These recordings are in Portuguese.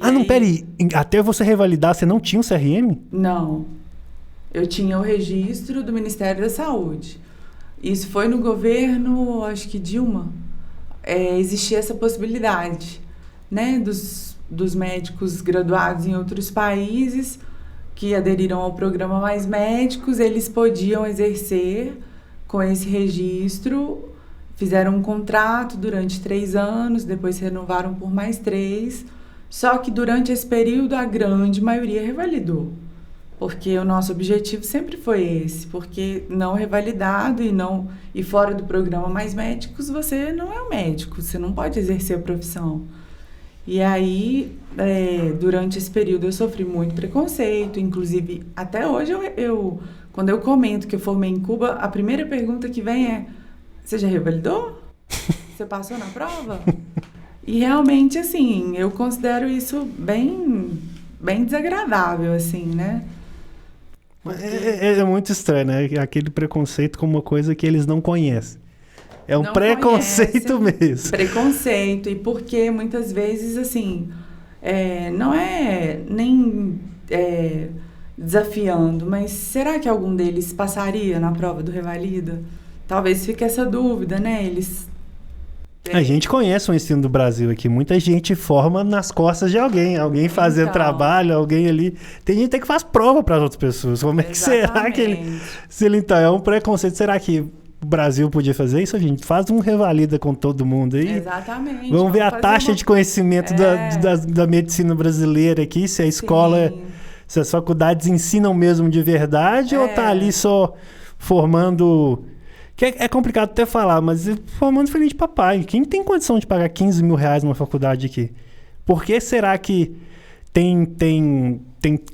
Não, peraí. Até você revalidar, você não tinha um CRM? Não. Eu tinha o registro do Ministério da Saúde. Isso foi no governo, acho que Dilma. Existia essa possibilidade, né, dos médicos graduados em outros países que aderiram ao programa Mais Médicos, eles podiam exercer com esse registro, fizeram um contrato durante 3 anos, depois renovaram por mais 3, só que durante esse período a grande maioria revalidou, porque o nosso objetivo sempre foi esse, porque não revalidado e fora do programa Mais Médicos, você não é um médico, você não pode exercer a profissão. E aí, durante esse período eu sofri muito preconceito, inclusive até hoje quando eu comento que eu formei em Cuba, a primeira pergunta que vem é: você já revalidou? Você passou na prova? E realmente, assim, eu considero isso bem, bem desagradável, assim, né? É muito estranho, né? Aquele preconceito com uma coisa que eles não conhecem. É um preconceito mesmo. Preconceito. E porque muitas vezes, assim, não é nem desafiando, mas será que algum deles passaria na prova do Revalida? Talvez fique essa dúvida, né? A gente conhece o ensino do Brasil aqui. Muita gente forma nas costas de alguém. Alguém fazendo trabalho, alguém ali. Tem gente até que faz prova para as outras pessoas. Como é que será que ele então é um preconceito? Será que o Brasil podia fazer isso? A gente faz um revalida com todo mundo aí. Exatamente. Vamos ver a taxa de conhecimento da medicina brasileira aqui, se a escola, se as faculdades ensinam mesmo de verdade ou tá ali só formando... Que é complicado até falar, mas formando filho de papai. Quem tem condição de pagar 15 mil reais numa faculdade aqui? Por que será que tem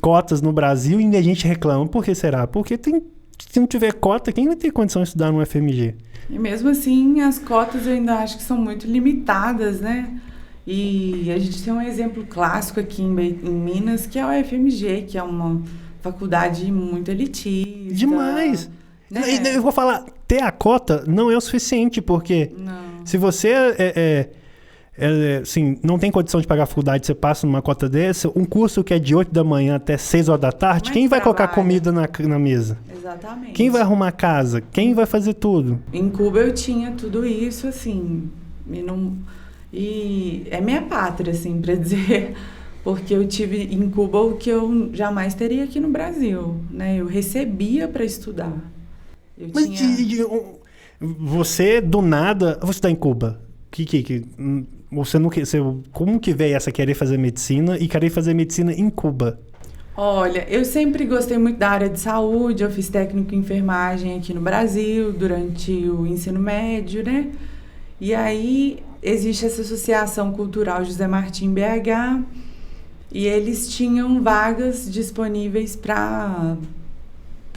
cotas no Brasil e a gente reclama? Por que será? Porque se não tiver cota, quem vai ter condição de estudar no FMG? E mesmo assim, as cotas eu ainda acho que são muito limitadas, né? E a gente tem um exemplo clássico aqui em Minas, que é o FMG, que é uma faculdade muito elitista. Demais! Né? Eu vou falar, ter a cota não é o suficiente, porque se você assim, não tem condição de pagar a faculdade, você passa numa cota dessa, um curso que é de 8 da manhã até 6 horas da tarde, quem vai colocar comida na mesa? Exatamente. Quem vai arrumar casa? Quem vai fazer tudo? Em Cuba eu tinha tudo isso, assim, e é minha pátria, assim, para dizer, porque eu tive em Cuba o que eu jamais teria aqui no Brasil, né? Eu recebia para estudar. Você, do nada, você está em Cuba. Você não, como que veio essa querer fazer medicina e querer fazer medicina em Cuba? Olha, eu sempre gostei muito da área de saúde, eu fiz técnico em enfermagem aqui no Brasil durante o ensino médio, né? E aí existe essa associação cultural José Martim BH e eles tinham vagas disponíveis para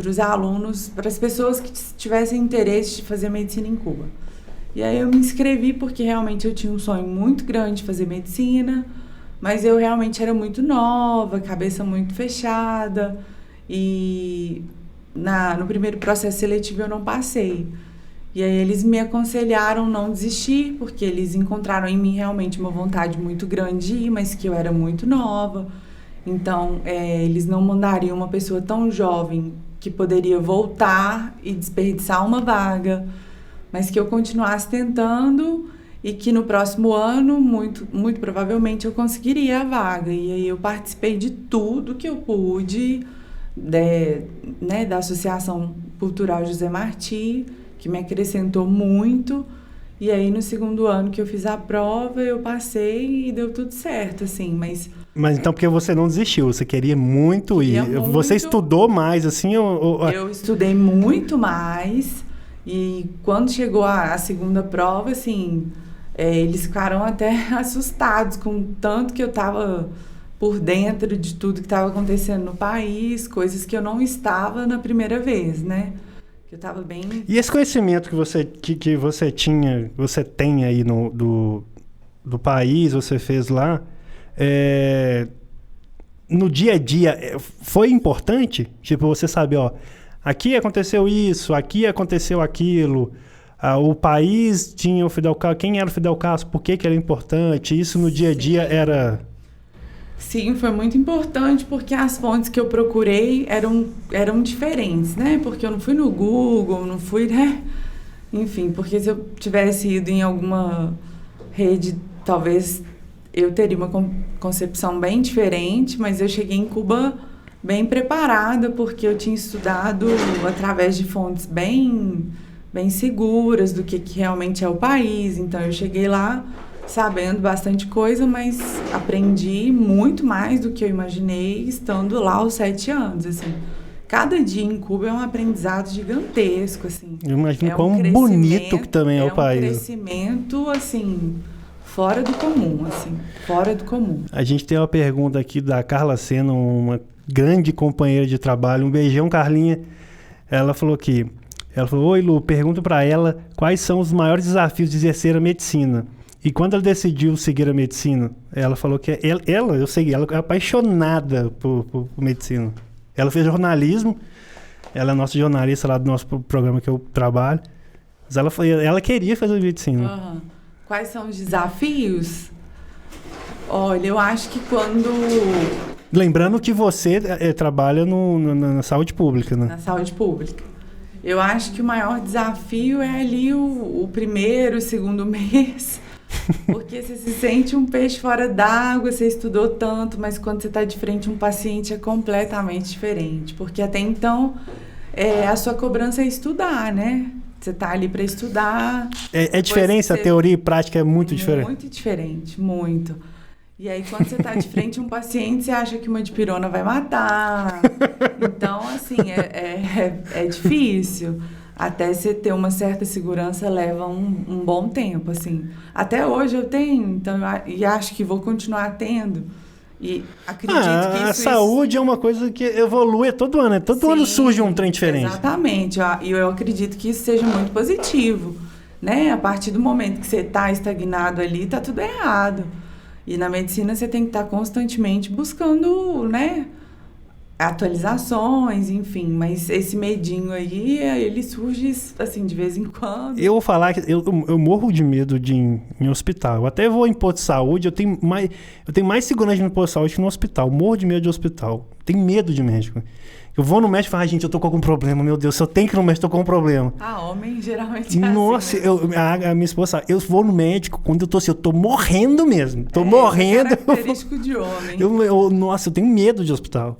os alunos, para as pessoas que tivessem interesse de fazer medicina em Cuba. E aí eu me inscrevi porque realmente eu tinha um sonho muito grande de fazer medicina, mas eu realmente era muito nova, cabeça muito fechada, e no primeiro processo seletivo eu não passei. E aí eles me aconselharam não desistir, porque eles encontraram em mim realmente uma vontade muito grande de ir, mas que eu era muito nova. Então, eles não mandariam uma pessoa tão jovem que poderia voltar e desperdiçar uma vaga, mas que eu continuasse tentando e que no próximo ano, muito, muito provavelmente, eu conseguiria a vaga. E aí eu participei de tudo que eu pude, da Associação Cultural José Martim, que me acrescentou muito. E aí no segundo ano que eu fiz a prova, eu passei e deu tudo certo, assim, mas então porque você não desistiu, você queria muito ir. Você estudou mais, assim? Eu estudei muito mais e quando chegou a segunda prova, assim, eles ficaram até assustados com o tanto que eu estava por dentro de tudo que estava acontecendo no país, coisas que eu não estava na primeira vez, né? Eu estava bem... E esse conhecimento que você tinha, você tem aí do país, você fez lá, no dia a dia, foi importante? Tipo, você sabe, aqui aconteceu isso, aqui aconteceu aquilo, o país tinha o Fidel Castro, quem era o Fidel Castro, por que era importante? Isso no dia a dia era... Sim, foi muito importante porque as fontes que eu procurei eram diferentes, né? Porque eu não fui no Google, não fui, né? Enfim, porque se eu tivesse ido em alguma rede, talvez eu teria uma concepção bem diferente, mas eu cheguei em Cuba bem preparada, porque eu tinha estudado através de fontes bem seguras do que realmente é o país. Então, eu cheguei lá sabendo bastante coisa, mas aprendi muito mais do que eu imaginei estando lá aos 7 anos, assim. Cada dia em Cuba é um aprendizado gigantesco, assim. Eu imagino quão bonito que também é o país. É um crescimento, assim, fora do comum, assim. Fora do comum. A gente tem uma pergunta aqui da Carla Sena, uma grande companheira de trabalho. Um beijão, Carlinha. Ela falou aqui. Ela falou, oi, Lu, pergunto para ela quais são os maiores desafios de exercer a medicina. E quando ela decidiu seguir a medicina, ela falou que ela é apaixonada por medicina. Ela fez jornalismo, ela é nossa jornalista lá do nosso programa que eu trabalho. Mas ela queria fazer medicina. Uhum. Quais são os desafios? Olha, eu acho que quando... Lembrando que você trabalha na saúde pública, né? Na saúde pública. Eu acho que o maior desafio é ali o primeiro, o segundo mês... Porque você se sente um peixe fora d'água, você estudou tanto, mas quando você está de frente a um paciente é completamente diferente. Porque até então, a sua cobrança é estudar, né? Você está ali para estudar. É diferença, a teoria e prática é muito diferente? Muito diferente, muito. E aí, quando você está de frente a um paciente, você acha que uma dipirona vai matar. Então, assim, é difícil. Até você ter uma certa segurança leva um bom tempo, assim. Até hoje eu tenho, então, e acho que vou continuar tendo. E acredito que a saúde é uma coisa que evolui todo ano, né? Todo ano surge um trem diferente. Exatamente, e eu acredito que isso seja muito positivo, né? A partir do momento que você está estagnado ali, está tudo errado. E na medicina você tem que estar constantemente buscando, né? Atualizações, enfim, mas esse medinho aí, ele surge, assim, de vez em quando. Eu vou falar que eu morro de medo de ir em hospital. Eu até vou em posto de saúde, eu tenho mais segurança no posto de saúde que no hospital. Eu morro de medo de hospital. Tenho medo de médico. Eu vou no médico e falo, gente, eu tô com algum problema, meu Deus, se eu tenho que ir no médico, eu tô com um problema. Homem geralmente é Nossa, assim, a minha esposa, eu vou no médico quando eu tô assim, eu tô morrendo mesmo. Tô morrendo. É característico de homem. Nossa, eu tenho medo de hospital.